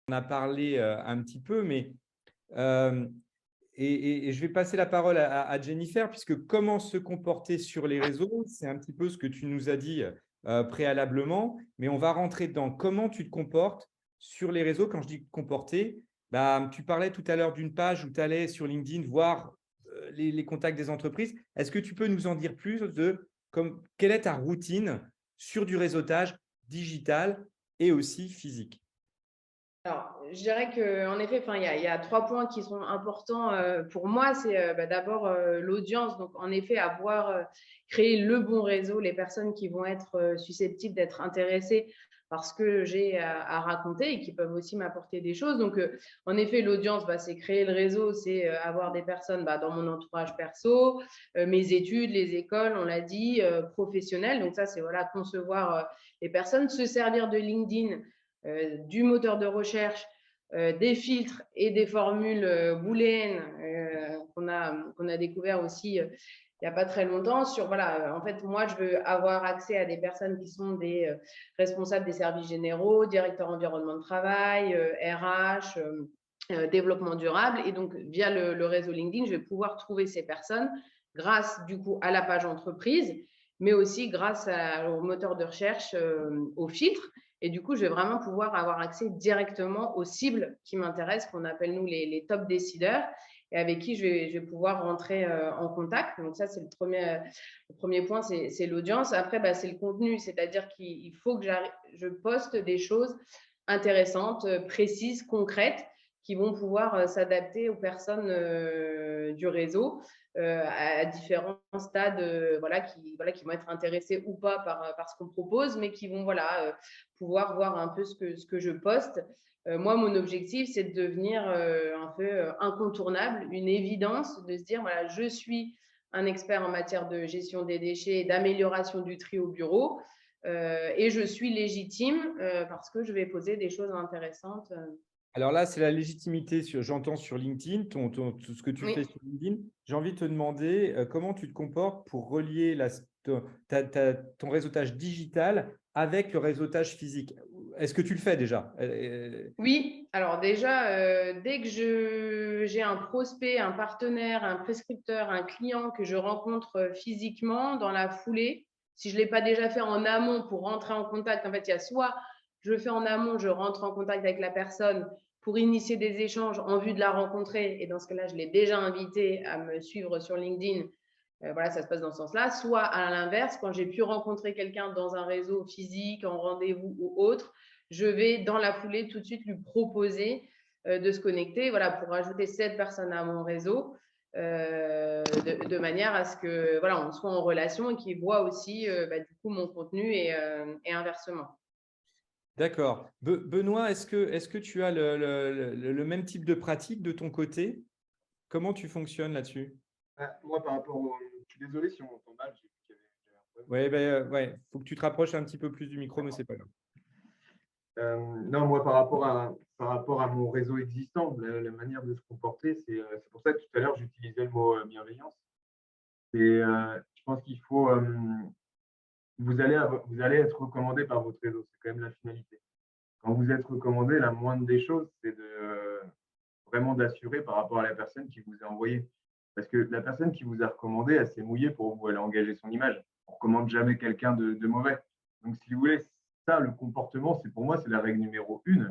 On a parlé un petit peu, mais et je vais passer la parole à Jennifer, puisque comment se comporter sur les réseaux, c'est un petit peu ce que tu nous as dit préalablement, mais on va rentrer dedans. Comment tu te comportes sur les réseaux? Quand je dis comporter, bah, tu parlais tout à l'heure d'une page où tu allais sur LinkedIn voir les contacts des entreprises. Est-ce que tu peux nous en dire plus de quelle est ta routine sur du réseautage digital et aussi physique? Alors, je dirais qu'en effet, enfin, il y a 3 points qui sont importants pour moi. C'est d'abord l'audience. Donc, en effet, avoir créé le bon réseau, les personnes qui vont être susceptibles d'être intéressées par ce que j'ai à raconter et qui peuvent aussi m'apporter des choses. Donc, en effet, l'audience, c'est créer le réseau, c'est avoir des personnes dans mon entourage perso, mes études, les écoles, on l'a dit, professionnelles. Donc, ça, c'est voilà, concevoir les personnes, se servir de LinkedIn, du moteur de recherche, des filtres et des formules booléennes qu'on a découvert aussi il n'y a pas très longtemps sur, voilà, en fait, moi, je veux avoir accès à des personnes qui sont des responsables des services généraux, directeurs environnement de travail, RH, développement durable. Et donc, via le réseau LinkedIn, je vais pouvoir trouver ces personnes grâce, du coup, à la page entreprise, mais aussi grâce au moteur de recherche, aux filtres. Et du coup, je vais vraiment pouvoir avoir accès directement aux cibles qui m'intéressent, qu'on appelle nous les top décideurs, et avec qui je vais pouvoir rentrer en contact. Donc ça, c'est le premier point, c'est l'audience. Après, c'est le contenu, c'est-à-dire qu'il faut que je poste des choses intéressantes, précises, concrètes, qui vont pouvoir s'adapter aux personnes du réseau à différents stades, qui vont être intéressés ou pas par ce qu'on propose, mais qui vont pouvoir voir un peu ce que je poste. Moi, mon objectif, c'est de devenir un peu incontournable, une évidence, de se dire, voilà, je suis un expert en matière de gestion des déchets et d'amélioration du tri au bureau, et je suis légitime parce que je vais poser des choses intéressantes. Alors là, c'est la légitimité, j'entends sur LinkedIn, tout ce que tu fais Oui. sur LinkedIn. J'ai envie de te demander comment tu te comportes pour relier ton réseautage digital avec le réseautage physique. Est-ce que tu le fais déjà? Oui, alors déjà, dès que j'ai un prospect, un partenaire, un prescripteur, un client que je rencontre physiquement dans la foulée, si je ne l'ai pas déjà fait en amont pour rentrer en contact, en fait, il y a soit je le fais en amont, je rentre en contact avec la personne pour initier des échanges en vue de la rencontrer, et dans ce cas-là, je l'ai déjà invité à me suivre sur LinkedIn. Voilà, ça se passe dans ce sens-là. Soit à l'inverse, quand j'ai pu rencontrer quelqu'un dans un réseau physique, en rendez-vous ou autre, je vais dans la foulée tout de suite lui proposer de se connecter, voilà, pour ajouter cette personne à mon réseau, de manière à ce que voilà, on soit en relation et qu'il voit aussi du coup mon contenu et inversement. D'accord. Benoît, est-ce que tu as le même type de pratique de ton côté? Comment tu fonctionnes là-dessus? Moi, par rapport au… Je suis désolé si on m'entend mal, j'ai vu qu'il y avait un problème. Oui, ben, ouais, faut que tu te rapproches un petit peu plus du micro, mais c'est pas grave. Non, moi, par rapport à mon réseau existant, la manière de se comporter, c'est pour ça que tout à l'heure, j'utilisais le mot bienveillance. Je pense qu'il faut… vous allez être recommandé par votre réseau, c'est quand même la finalité. Quand vous êtes recommandé, la moindre des choses, c'est vraiment d'assurer par rapport à la personne qui vous a envoyé. Parce que la personne qui vous a recommandé, elle s'est mouillée pour vous, elle a engagé son image. On ne recommande jamais quelqu'un de mauvais. Donc, si vous voulez, ça, le comportement, pour moi, c'est la règle numéro 1.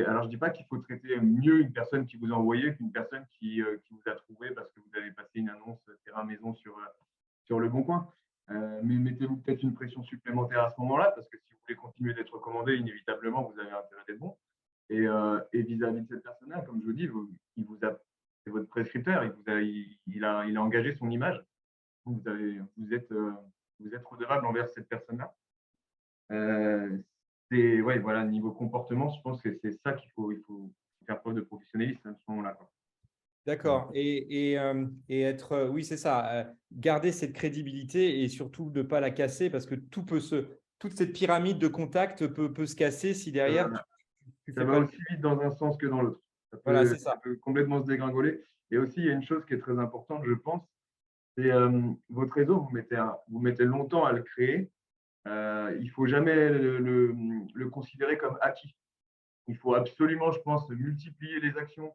Alors, je ne dis pas qu'il faut traiter mieux une personne qui vous a envoyé qu'une personne qui vous a trouvé parce que vous avez passé une annonce terrain maison sur Le Bon Coin. Mais mettez-vous peut-être une pression supplémentaire à ce moment-là, parce que si vous voulez continuer d'être recommandé, inévitablement, vous avez intérêt d'être bon. Et vis-à-vis de cette personne-là, comme je vous dis, c'est votre prescripteur, il a engagé son image. Vous êtes redevable envers cette personne-là. Ouais, voilà, niveau comportement, je pense que c'est ça il faut faire preuve de professionnalisme à ce moment-là. D'accord. Et être, oui, c'est ça, garder cette crédibilité et surtout de ne pas la casser parce que toute cette pyramide de contact peut se casser si derrière Euh, tu Ça fais va pas le… aussi vite dans un sens que dans l'autre. Voilà, c'est Ça ça. peut complètement se dégringoler. Et aussi, il y a une chose qui est très importante, je pense, c'est votre réseau, vous mettez longtemps à le créer. Il ne faut jamais le considérer comme acquis. Il faut absolument, je pense, multiplier les actions.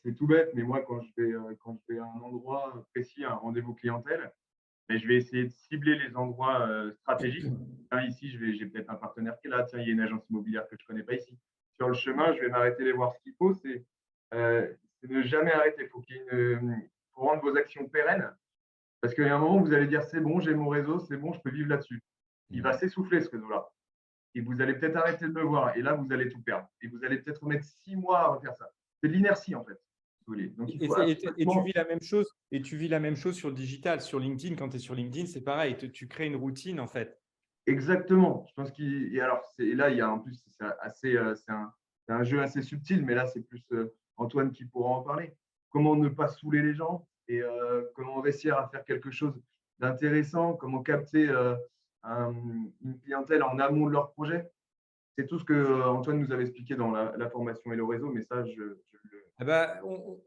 C'est tout bête, mais moi, quand je vais à un endroit précis, un rendez-vous clientèle, mais je vais essayer de cibler les endroits stratégiques. Tiens, ici, j'ai peut-être un partenaire qui est là. Tiens, il y a une agence immobilière que je ne connais pas ici. Sur le chemin, je vais m'arrêter les voir. Ce qu'il faut, c'est ne jamais arrêter. Faut rendre vos actions pérennes. Parce qu'il y a un moment où vous allez dire, c'est bon, j'ai mon réseau, c'est bon, je peux vivre là-dessus. Il va s'essouffler, ce réseau-là. Et vous allez peut-être arrêter de le voir. Et là, vous allez tout perdre. Et vous allez peut-être mettre 6 mois à refaire ça. C'est de l'inertie, en fait. Donc, il faut Et tu vis la même chose, et tu vis la même chose sur le digital, sur LinkedIn. Quand tu es sur LinkedIn, c'est pareil, tu crées une routine en fait. Exactement. Je pense et là, il y a en plus, c'est un jeu assez subtil, mais là, c'est plus Antoine qui pourra en parler. Comment ne pas saouler les gens et comment réussir à faire quelque chose d'intéressant, comment capter une clientèle en amont de leur projet. C'est tout ce que Antoine nous avait expliqué dans la formation et le réseau, mais ça, Ah bah,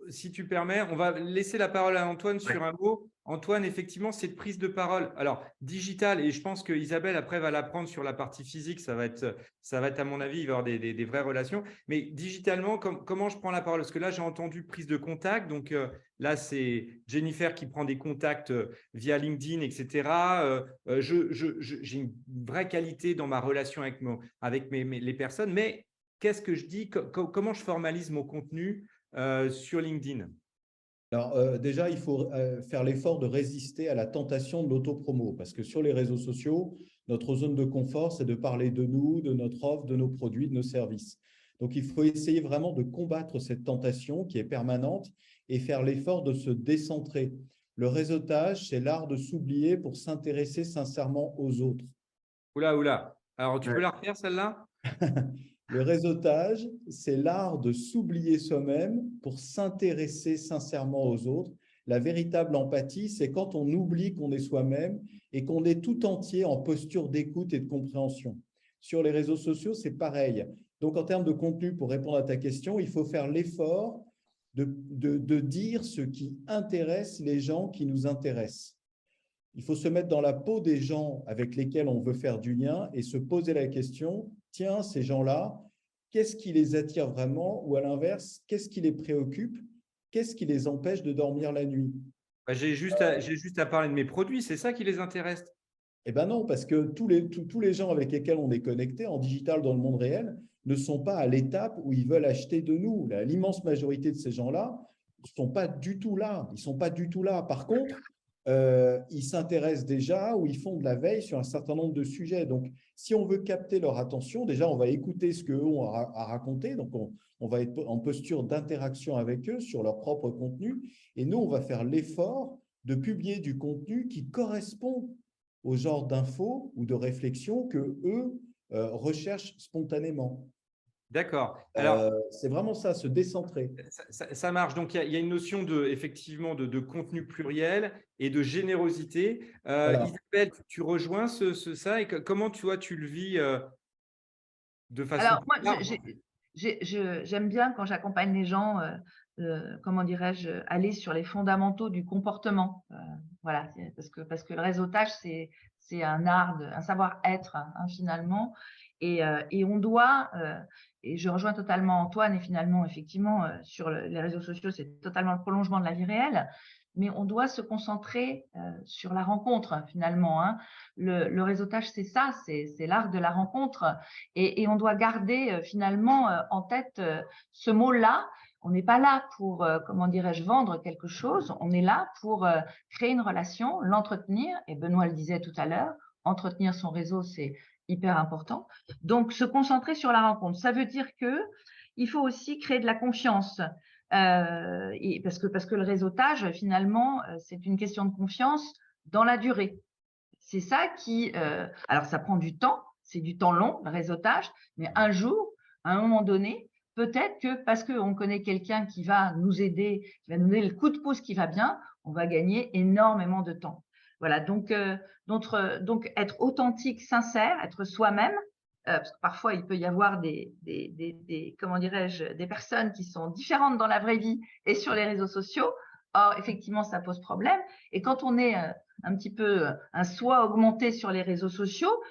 si tu permets, on va laisser la parole à Antoine Ouais. sur un mot. Antoine, effectivement, cette prise de parole. Alors, digital, et je pense que Isabelle, après, va l'apprendre sur la partie physique. Ça va être, à mon avis, il va y avoir des vraies relations. Mais digitalement, comment je prends la parole? Parce que là, j'ai entendu prise de contact. Donc, là, c'est Jennifer qui prend des contacts via LinkedIn, etc. J'ai une vraie qualité dans ma relation avec les personnes. Mais qu'est-ce que je dis? Comment je formalise mon contenu sur LinkedIn? Alors, déjà, il faut faire l'effort de résister à la tentation de l'autopromo parce que sur les réseaux sociaux, notre zone de confort, c'est de parler de nous, de notre offre, de nos produits, de nos services. Donc, il faut essayer vraiment de combattre cette tentation qui est permanente et faire l'effort de se décentrer. Le réseautage, c'est l'art de s'oublier pour s'intéresser sincèrement aux autres. Oula. Alors, tu peux Ouais. la refaire, celle-là? Le réseautage, c'est l'art de s'oublier soi-même pour s'intéresser sincèrement aux autres. La véritable empathie, c'est quand on oublie qu'on est soi-même et qu'on est tout entier en posture d'écoute et de compréhension. Sur les réseaux sociaux, c'est pareil. Donc, en termes de contenu, pour répondre à ta question, il faut faire l'effort de dire ce qui intéresse les gens qui nous intéressent. Il faut se mettre dans la peau des gens avec lesquels on veut faire du lien et se poser la question, tiens, ces gens-là, qu'est-ce qui les attire vraiment? Ou à l'inverse, qu'est-ce qui les préoccupe? Qu'est-ce qui les empêche de dormir la nuit? Bah, j'ai juste à parler de mes produits, c'est ça qui les intéresse. Eh bien non, parce que tous les gens avec lesquels on est connecté en digital dans le monde réel ne sont pas à l'étape où ils veulent acheter de nous. L'immense majorité de ces gens-là ne sont pas du tout là. Ils ne sont pas du tout là. Par contre, ils s'intéressent déjà ou ils font de la veille sur un certain nombre de sujets. Donc, si on veut capter leur attention, déjà, on va écouter ce qu'eux ont à raconter. Donc, on va être en posture d'interaction avec eux sur leur propre contenu. Et nous, on va faire l'effort de publier du contenu qui correspond au genre d'infos ou de réflexions que eux recherchent spontanément. D'accord. Alors, c'est vraiment ça, se décentrer. ça marche. Donc, il y a une notion effectivement de contenu pluriel et de générosité. Voilà. Isabelle, tu rejoins ça et comment tu le vis de façon Alors, moi, large? j'aime bien quand j'accompagne les gens, comment dirais-je, aller sur les fondamentaux du comportement. Voilà, parce que le réseautage, c'est un art, un savoir-être hein, finalement. Et on doit, et je rejoins totalement Antoine, et finalement, effectivement, sur les réseaux sociaux, c'est totalement le prolongement de la vie réelle. Mais on doit se concentrer sur la rencontre finalement. Hein. Le réseautage, c'est ça, c'est l'art de la rencontre. Et on doit garder finalement en tête ce mot-là. On n'est pas là pour, comment dirais-je, vendre quelque chose. On est là pour créer une relation, l'entretenir. Et Benoît le disait tout à l'heure, entretenir son réseau, c'est hyper important. Donc, se concentrer sur la rencontre. Ça veut dire qu'il faut aussi créer de la confiance. Parce que le réseautage, finalement, c'est une question de confiance dans la durée. C'est ça qui… alors, ça prend du temps. C'est du temps long, le réseautage, mais un jour, à un moment donné, peut-être que parce qu'on connaît quelqu'un qui va nous aider, qui va nous donner le coup de pouce qui va bien, on va gagner énormément de temps. Voilà, donc être authentique, sincère, être soi-même, parce que parfois il peut y avoir comment dirais-je, des personnes qui sont différentes dans la vraie vie et sur les réseaux sociaux. Or, effectivement, ça pose problème. Et quand on est un petit peu un soi augmenté sur les réseaux sociaux,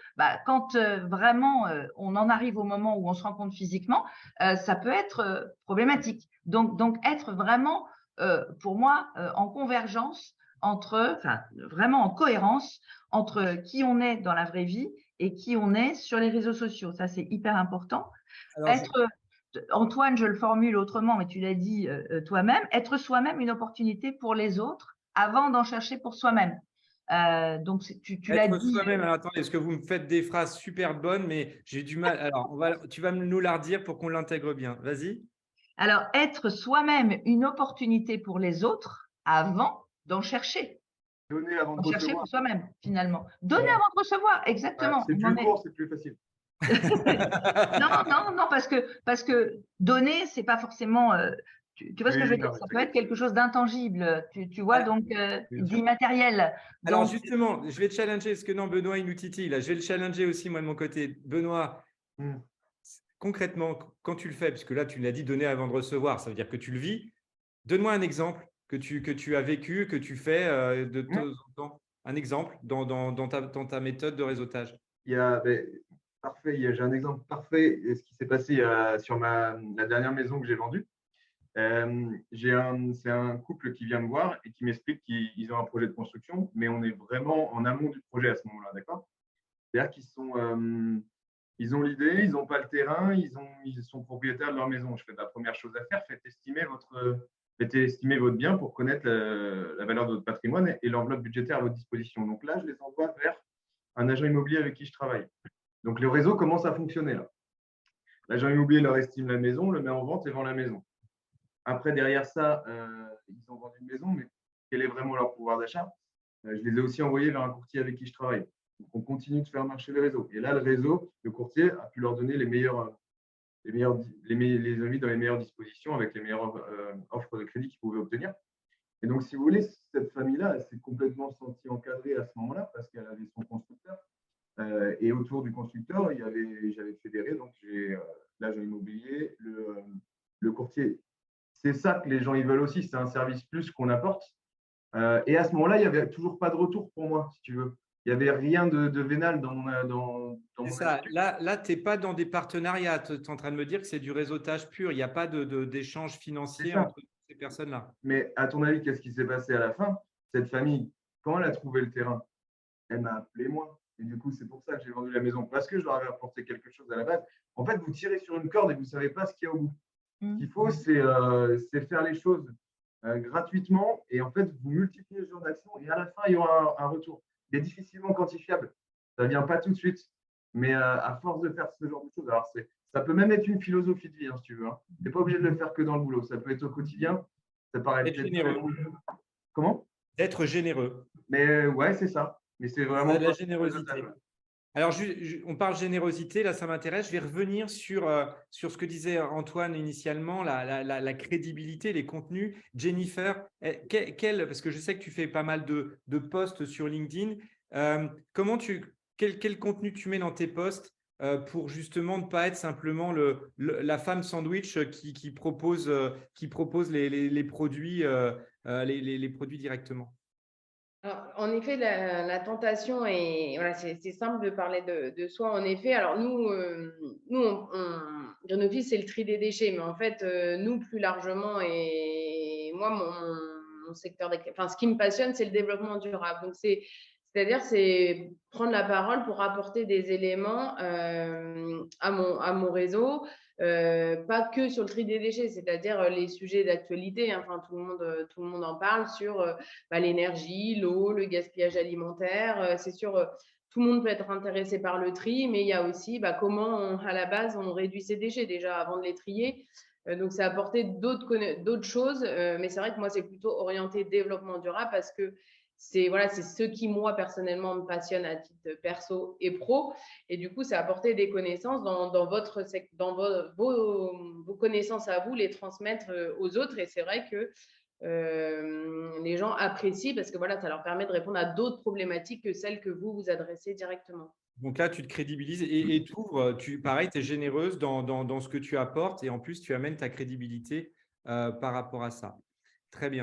quand vraiment on en arrive au moment où on se rencontre physiquement, ça peut être problématique. Donc, être vraiment, pour moi, en convergence vraiment en cohérence entre qui on est dans la vraie vie et qui on est sur les réseaux sociaux. Ça, c'est hyper important. Alors, Antoine, je le formule autrement, mais tu l'as dit toi-même, être soi-même une opportunité pour les autres avant d'en chercher pour soi-même. Donc, tu l'as être dit. soi-même. Alors, attendez, est-ce que vous me faites des phrases super bonnes, mais j'ai du mal. Alors, tu vas nous la redire pour qu'on l'intègre bien. Vas-y. Alors, être soi-même une opportunité pour les autres avant d'en chercher. Donner avant de Chercher recevoir. pour soi-même, finalement. Donner avant de recevoir, exactement. C'est plus court, c'est plus facile. Non, parce que donner, c'est pas forcément. Tu vois ce que je veux dire? Ça peut être quelque chose d'intangible, tu vois, donc d'immatériel. Alors, Donc, justement, je vais te challenger. Est-ce que non, Benoît, il nous titille là. Je vais le challenger aussi, moi, de mon côté. Benoît, concrètement, quand tu le fais, parce que là, tu l'as dit, donner avant de recevoir, ça veut dire que tu le vis. Donne-moi un exemple que tu as vécu, que tu fais de temps en temps. Un exemple dans ta méthode de réseautage. Parfait, j'ai un exemple parfait de ce qui s'est passé sur la dernière maison que j'ai vendue. C'est un couple qui vient me voir et qui m'explique qu'ils ont un projet de construction, mais on est vraiment en amont du projet à ce moment-là, d'accord? C'est-à-dire ils ont l'idée, ils n'ont pas le terrain, ils sont propriétaires de leur maison. Je fais la première chose à faire, faites estimer votre bien pour connaître la valeur de votre patrimoine et l'enveloppe budgétaire à votre disposition. Donc là, je les envoie vers un agent immobilier avec qui je travaille. Donc, le réseau commence à fonctionner là. L'agent immobilier leur estime la maison, le met en vente et vend la maison. Après, derrière ça, ils ont vendu une maison, mais quel est vraiment leur pouvoir d'achat? Je les ai aussi envoyés vers un courtier avec qui je travaille. Donc, on continue de faire marcher le réseau. Et là, le courtier a pu leur donner les avis dans les meilleures dispositions avec les meilleures offres de crédit qu'ils pouvaient obtenir. Et donc, si vous voulez, cette famille-là, elle s'est complètement sentie encadrée à ce moment-là parce qu'elle avait son constructeur. Et autour du constructeur, j'avais fédéré donc j'ai l'agent immobilier, le courtier. C'est ça que les gens ils veulent aussi, c'est un service plus qu'on apporte. Et à ce moment-là, il n'y avait toujours pas de retour pour moi, si tu veux. Il n'y avait rien de vénal dans mon ça. Là tu n'es pas dans des partenariats. Tu es en train de me dire que c'est du réseautage pur. Il n'y a pas d'échange financier entre ces personnes-là. Mais à ton avis, qu'est-ce qui s'est passé à la fin? Cette famille, quand elle a trouvé le terrain, elle m'a appelé moi. Et du coup, c'est pour ça que j'ai vendu la maison, parce que je leur avais apporté quelque chose à la base. En fait, vous tirez sur une corde et vous ne savez pas ce qu'il y a au bout. Ce qu'il faut, c'est faire les choses gratuitement et en fait, vous multipliez le genre d'action et à la fin, il y aura un retour. Il est difficilement quantifiable. Ça ne vient pas tout de suite. Mais à force de faire ce genre de choses, alors ça peut même être une philosophie de vie, hein, si tu veux. Hein. Tu n'es pas obligé de le faire que dans le boulot. Ça peut être au quotidien. Ça paraît être généreux. Comment? D'être généreux. Mais ouais, c'est ça. Mais c'est vraiment de la générosité. Alors, on parle générosité, là, ça m'intéresse. Je vais revenir sur ce que disait Antoine initialement, la crédibilité, les contenus. Jennifer, parce que je sais que tu fais pas mal de posts sur LinkedIn, quel contenu tu mets dans tes posts pour justement ne pas être simplement la femme sandwich qui propose les produits, les produits directement? Alors, en effet, la tentation est, voilà, c'est simple de parler de soi. En effet, alors nous, Green c'est le tri des déchets, mais en fait, nous plus largement et moi, mon secteur enfin, ce qui me passionne, c'est le développement durable. Donc c'est-à-dire, c'est prendre la parole pour apporter des éléments à mon réseau. Pas que sur le tri des déchets, c'est-à-dire les sujets d'actualité. Hein, enfin, tout le monde en parle sur l'énergie, l'eau, le gaspillage alimentaire. C'est sûr, tout le monde peut être intéressé par le tri, mais il y a aussi comment, à la base, on réduit ses déchets déjà avant de les trier. Donc, c'est apporter d'autres choses. Mais c'est vrai que moi, c'est plutôt orienté développement durable parce que c'est ce qui, moi, personnellement, me passionne à titre perso et pro. Et du coup, c'est apporter des connaissances dans vos connaissances à vous, les transmettre aux autres. Et c'est vrai que les gens apprécient parce que ça leur permet de répondre à d'autres problématiques que celles que vous adressez directement. Donc là, tu te crédibilises et pareil, tu es généreuse dans ce que tu apportes et en plus, tu amènes ta crédibilité par rapport à ça. Très bien.